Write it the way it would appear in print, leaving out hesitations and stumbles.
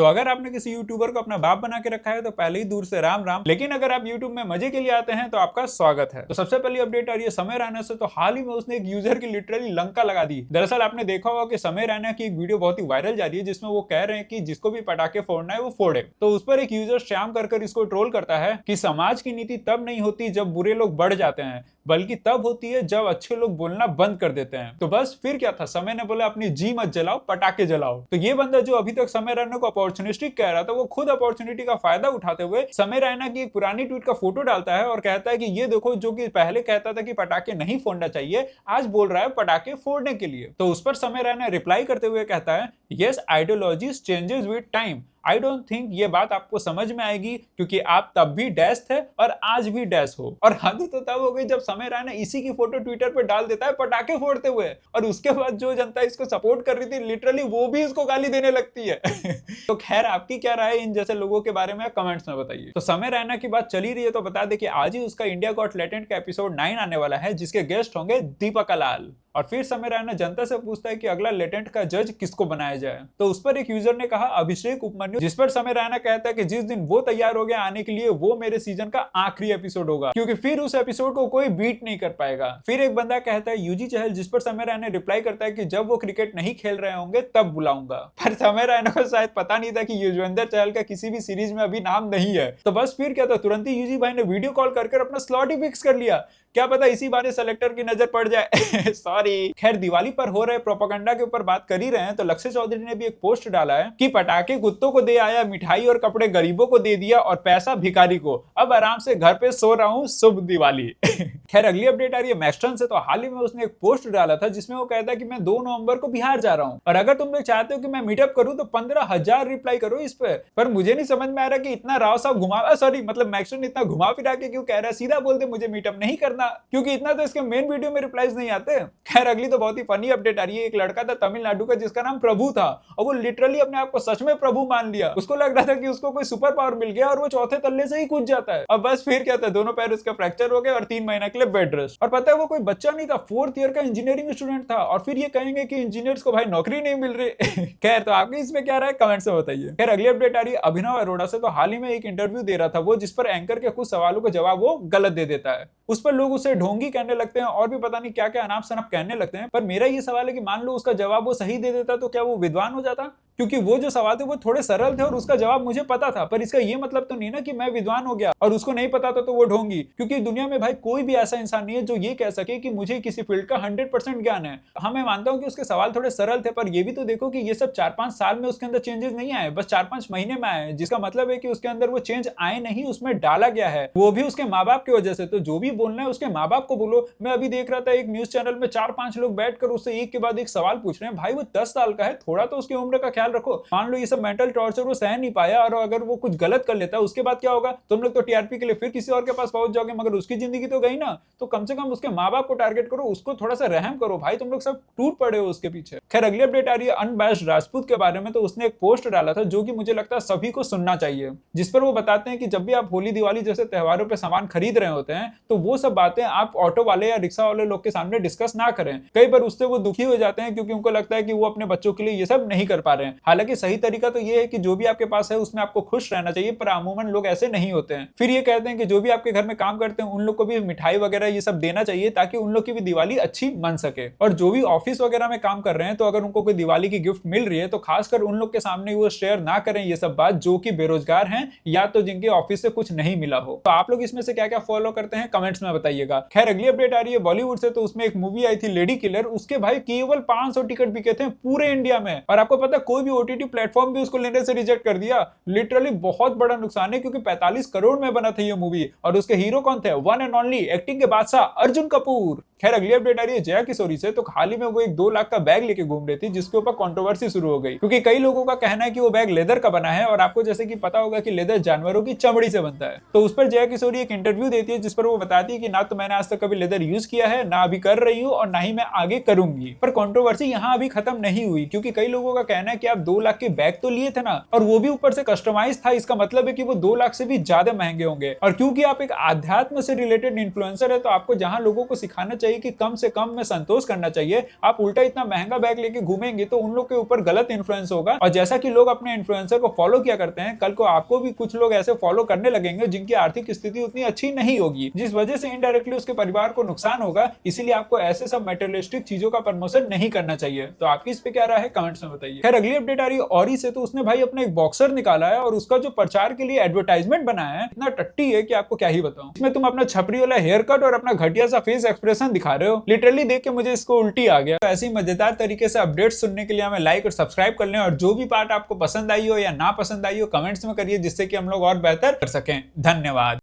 तो अगर आपने किसी यूट्यूबर को अपना बाप बना के रखा है तो पहले ही दूर से राम राम, लेकिन अगर आप यूट्यूब में मजे के लिए आते हैं तो आपका स्वागत है। तो सबसे पहली अपडेट आ रही है समय रैना से। तो हाल ही में उसने एक यूजर की लिटरली लंका लगा दी। दरअसल आपने देखा होगा कि समय रैना की एक वीडियो बहुत ही वायरल जा रही है जिसमें वो कह रहे हैं कि जिसको भी पटाखे फोड़ना है वो फोड़े। तो उस पर एक यूजर श्याम कर इसको ट्रोल करता है कि समाज की नीति तब नहीं होती जब बुरे लोग बढ़ जाते हैं, बल्कि तब होती है जब अच्छे लोग बोलना बंद कर देते हैं। तो बस फिर क्या था, समय ने बोला अपनी जी मत जलाओ, पटाखे जलाओ। तो ये बंदा जो अभी तक समय रैना को अपॉर्चुनिस्टिक कह रहा था, वो खुद अपॉर्चुनिटी का फायदा उठाते हुए समय रैना की एक पुरानी ट्वीट का फोटो डालता है और कहता है कि ये देखो, जो कि पहले कहता था कि पटाखे नहीं फोड़ना चाहिए, आज बोल रहा है पटाखे फोड़ने के लिए। तो उस पर समय रैना रिप्लाई करते हुए कहता है, yes ideologies changes with time. I don't think ये बात आपको समझ में आएगी क्योंकि आप तब भी डैश थे और आज भी डैश हो। और हद तो तब हो गई जब समय रैना इसी की फोटो ट्विटर पे डाल देता है पटाखे फोड़ते हुए, और उसके बाद जो जनता इसको सपोर्ट कर रही थी लिटरली वो भी इसको गाली देने लगती है। तो खैर, आपकी क्या राय है इन जैसे लोगों के बारे में, कमेंट्स में बताइए। तो समय रैना की बात चली रही है तो बता दें कि आज ही उसका इंडिया गॉट टैलेंट का एपिसोड 9 आने वाला है, जिसके गेस्ट होंगे दीपिका लाल। और फिर समय रैना जनता से पूछता है कि अगला लेटेंट का जज किसको बनाया जाए। तो उस पर एक यूजर ने कहा अभिषेक उपमन्यु, जिस पर समय रैना कहता है कि जिस दिन वो तैयार हो गया आने के लिए वो मेरे सीजन का आखिरी एपिसोड होगा, क्योंकि फिर उस एपिसोड को कोई बीट नहीं कर पाएगा। फिर एक बंदा कहता है यूजी चहल, जिस पर समय रैना रिप्लाई करता है कि जब वो क्रिकेट नहीं खेल रहे होंगे तब बुलाऊंगा। पर समय रैना को शायद पता नहीं था कि युजवेंद्र चहल का किसी भी सीरीज में अभी नाम नहीं है। तो बस फिर क्या था, तुरंत ही यूजी भाई ने वीडियो कॉल कर अपना स्लॉट ही फिक्स कर लिया। क्या पता इसी बारे सेलेक्टर की नजर पड़ जाए। सॉरी। खैर, दिवाली पर हो रहे प्रोपेगेंडा के ऊपर बात कर ही रहे हैं तो लक्ष्य चौधरी ने भी एक पोस्ट डाला है कि पटाखे कुत्तों को दे आया, मिठाई और कपड़े गरीबों को दे दिया और पैसा भिखारी को, अब आराम से घर पे सो रहा हूँ, शुभ दिवाली। खैर, अगली अपडेट आ रही है मैस्टर्न से। तो हाल ही में उसने एक पोस्ट डाला था जिसमें वो कहता है कि मैं 2 नवंबर को बिहार जा रहा हूँ और अगर तुम लोग चाहते हो कि मैं मीटअप करूँ तो 15,000 रिप्लाई करो इस पर मुझे नहीं समझ में आ रहा कि इतना राव साहब घुमा, सॉरी मतलब मैक्सटर्न इतना घुमा फिरा के क्यों कह रहा है। सीधा बोलते मुझे मीटअप नहीं करना, क्योंकि इतना तो इसके मेन वीडियो में रिप्लाईज नहीं आते। खैर, अगली तो बहुत ही फनी अपडेट आ रही है। एक लड़का था तमिलनाडु का जिसका नाम प्रभु था और वो लिटरली अपने आप को सच में प्रभु मान लिया। उसको लग रहा था कि उसको कोई सुपर पावर मिल गया और वो चौथे तल्ले से ही कूद जाता है। अब बस फिर क्या था, दोनों पैर उसका फ्रैक्चर हो गए और 3 महीने के लिए बेड रेस्ट। और पता है वो कोई बच्चा नहीं था, 4th ईयर का इंजीनियरिंग स्टूडेंट था। और फिर ये कहेंगे कि इंजीनियर्स को भाई नौकरी नहीं मिल रही। खैर, तो आपके इसमें क्या राय, कमेंट में बताइए। खैर, अगली अपडेट आ रही है अभिनव अरोड़ा से। तो हाल ही में एक इंटरव्यू दे रहा था वो, जिस पर एंकर के कुछ सवालों का जवाब वो गलत दे देता है। उस पर लोग उसे ढोंगी कहने लगते हैं और भी पता नहीं क्या क्या अनाप शनाप कहने लगते हैं। पर मेरा ये सवाल है कि मान लो उसका जवाब वो सही दे देता तो क्या वो विद्वान हो जाता? क्योंकि वो जो सवाल थे वो थोड़े सरल थे और उसका जवाब मुझे पता था, पर इसका ये मतलब तो नहीं ना कि मैं विद्वान हो गया और उसको नहीं पता था तो वो ढोंगी। क्योंकि दुनिया में भाई कोई भी ऐसा इंसान नहीं है जो ये कह सके कि मुझे किसी फील्ड का 100% ज्ञान है। हाँ, मैं मानता हूँ कि उसके सवाल थोड़े सरल थे, पर ये भी तो देखो कि ये सब 4-5 साल में उसके अंदर चेंजेस नहीं आए, बस 4-5 महीने में आए, जिसका मतलब है कि उसके अंदर वो चेंज आए नहीं, उसमें डाला गया है, वो भी उसके माँ बाप की वजह से। तो जो भी बोलना है उसके माँ बाप को बोलो। मैं अभी देख रहा था एक न्यूज चैनल में 4-5 लोग बैठकर उससे एक के बाद एक सवाल पूछ रहे हैं। भाई वो 10 साल का है, थोड़ा तो उसकी उम्र का ख्याल रखो। मान लो ये सब मेंटल टॉर्चर वो सह नहीं पाया और अगर वो कुछ गलत कर लेता है उसके बाद क्या होगा? तुम लोग तो टीआरपी के लिए फिर किसी और के पास पहुंच जाओगे, मगर उसकी जिंदगी तो गई ना। तो कम से कम उसके माँ बाप को टारगेट करो, उसको थोड़ा सा रहम करो भाई, तुम लोग सब टूट पड़े हो उसके पीछे। खैर, अगली अपडेट आ रही है अनबैश्ड राजपूत के बारे में। तो उसने एक पोस्ट डाला था जो कि मुझे लगता है सभी को सुनना चाहिए, जिस पर वो बताते हैं कि जब भी आप होली दिवाली जैसे त्योहारों पर सामान खरीद रहे होते हैं तो वो सब बातें आप ऑटो वाले या रिक्शा वाले लोग के सामने डिस्कस ना करें। कई बार उससे वो दुखी हो जाते हैं क्योंकि उनको लगता है कि वो अपने बच्चों के लिए ये सब नहीं कर पा रहे हैं। हालांकि सही तरीका तो ये है कि जो भी आपके पास है उसमें आपको खुश रहना चाहिए, पर अमूमन लोग ऐसे नहीं होते हैं। फिर ये कहते हैं कि जो भी आपके घर में काम करते हैं उन लोग को भी मिठाई वगैरह ये सब देना चाहिए ताकि उन लोग की भी दिवाली अच्छी मन सके। और जो भी ऑफिस वगैरह में काम कर रहे हैं तो अगर उनको कोई दिवाली की गिफ्ट मिल रही है तो खासकर उन लोग के सामने वो शेयर ना करें ये सब बात, जो कि बेरोजगार हैं या तो जिनके ऑफिस से कुछ नहीं मिला हो। तो आप लोग इसमें से क्या क्या फॉलो करते हैं कमेंट्स में बताइएगा। खैर, अगली अपडेट आ रही है बॉलीवुड से। तो उसमें एक मूवी आई थी लेडी किलर, उसके भाई केवल 500 टिकट बिके थे पूरे इंडिया में। और आपको पता है कोई भी ओटीटी प्लेटफॉर्म भी उसको लेने से रिजेक्ट कर दिया। लिटरली बहुत बड़ा नुकसान है क्योंकि 45 करोड़ में बना था ये मूवी और उसके हीरो कौन थे? वन एंड ओनली एक्टिंग के बादशाह अर्जुन कपूर। खैर, अगली अपडेट आ रही है जया किशोरी से। तो हाल ही में वो एक 2 लाख का बैग लेके घूम रही थी जिसके ऊपर कंट्रोवर्सी शुरू हो गई क्योंकि कई लोगों का कहना है कि वो बैग लेदर का बना है और आपको जैसे कि पता होगा कि लेदर जानवरों की चमड़ी से बनता है। तो उस पर जया किशोरी एक इंटरव्यू देती है जिस पर वो बताती है कि ना तो मैंने आज तक कभी लेदर यूज किया है, ना अभी कर रही हूँ और ना ही मैं आगे करूंगी। पर कंट्रोवर्सी यहाँ अभी खत्म नहीं हुई क्योंकि कई लोगों का कहना है कि आप 2 लाख के बैग तो लिए थे ना, और वो भी ऊपर से कस्टमाइज था, इसका मतलब है कि वो 2 लाख से भी ज्यादा महंगे होंगे। और क्योंकि आप एक आध्यात्म से रिलेटेड इन्फ्लुएंसर है तो आपको जहां लोगों को सिखाना चाहिए चाहिए कि कम से कम में संतोष करना चाहिए। आप उल्टा इतना महंगा बैग लेके घूमेंगे तो उन लोग के ऊपर गलत इन्फ्लुएंस होगा, और जैसा कि लोग अपने इन्फ्लुएंसर को फॉलो किया करते हैं, कल को आपको भी कुछ लोग ऐसे फॉलो करने लगेंगे जिनकी आर्थिक स्थिति उतनी अच्छी नहीं होगी, जिस वजह से इनडायरेक्टली उसके परिवार को नुकसान होगा। इसीलिए आपको ऐसे सब मटेरियलिस्टिक चीजों का प्रमोशन नहीं करना चाहिए। तो आपकी इस पे क्या राय है, कमेंट्स में बताइए। खैर अगली अपडेट आ रही है औरी से। तो उसने भाई अपना एक बॉक्सर निकाला है और उसका जो प्रचार के लिए एडवर्टाइजमेंट बनाया है इतना टट्टी है कि आपको क्या ही बताऊं। इसमें तुम अपना छपरी वाला हेयर कट और अपना घटिया सा फेस एक्सप्रेशन दिखा रहे हो। लिटरली देख के मुझे इसको उल्टी आ गया। तो ऐसी मजेदार तरीके से अपडेट सुनने के लिए हमें लाइक और सब्सक्राइब कर लें, और जो भी पार्ट आपको पसंद आई हो या ना पसंद आई हो कमेंट्स में करिए, जिससे कि हम लोग और बेहतर कर सकें। धन्यवाद।